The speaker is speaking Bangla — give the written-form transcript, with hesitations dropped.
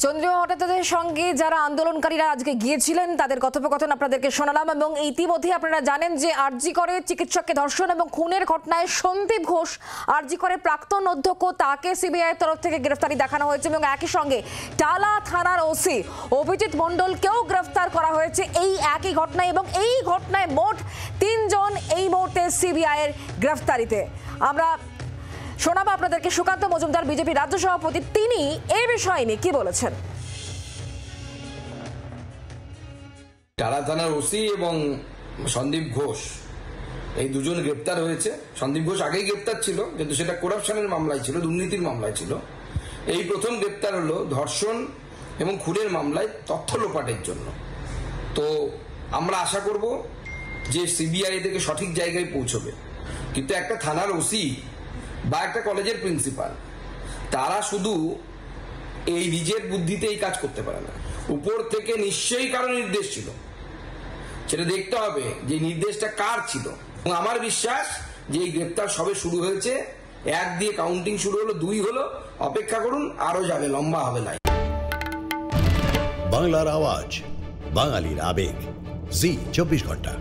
চন্দ্রিমা ভট্টাচার্যের সঙ্গে যারা আন্দোলনকারীরা আজকে গিয়েছিলেন তাদের কথোপকথন আপনাদেরকে শোনালাম এবং ইতিমধ্যে আপনারা জানেন যে আরজি করে চিকিৎসককে ধর্ষণ এবং খুনের ঘটনায় সন্দীপ ঘোষ আরজি করে প্রাক্তন অধ্যক্ষ তাকে সিবিআই এর তরফ থেকে গ্রেফতারি দেখানো হয়েছে এবং একই সঙ্গে টালা থানার ওসি অভিজিৎ মণ্ডলকেও গ্রেফতার করা হয়েছে এই একই ঘটনায় এবং এই ঘটনায় মোট 3 জন এই মুহূর্তে সিবিআই এর গ্রেফতারিতে। আমরা শোনাবো আপনাদেরকে সুকান্ত মজুমদার বিজেপি রাজ্য সভাপতি, তিনি এই বিষয় নিয়ে কি বলেছেন। টালা থানার ওসি এবং সন্দীপ ঘোষ এই দুজন গ্রেপ্তার হয়েছে। সন্দীপ ঘোষ আগেই গ্রেপ্তার ছিল, কিন্তু সেটা করাপশনের মামলায় ছিল, দুর্নীতির মামলায় ছিল। এই প্রথম গ্রেপ্তার হলো ধর্ষণ এবং খুনের মামলায় তথ্য লোপাটের জন্য। তো আমরা আশা করব যে সিবিআই থেকে সঠিক জায়গায় পৌঁছবে, কিন্তু একটা থানার ওসি বা একটা কলেজের প্রিন্সিপাল তারা শুধু এই নিজের বুদ্ধিতে এই কাজ করতে পারে না, উপর থেকে নিশ্চয়ই কারো নির্দেশ ছিল, সেটা দেখতে হবে যে নির্দেশটা কার ছিল। এবং আমার বিশ্বাস যে এই গ্রেপ্তার সবে শুরু হয়েছে, 1 দিয়ে কাউন্টিং শুরু হলো, 2 হলো, অপেক্ষা করুন, আরো যাবে, লম্বা হবে লাইন। বাংলার আওয়াজ, বাঙালির আবেগ, জি 24 ঘন্টা।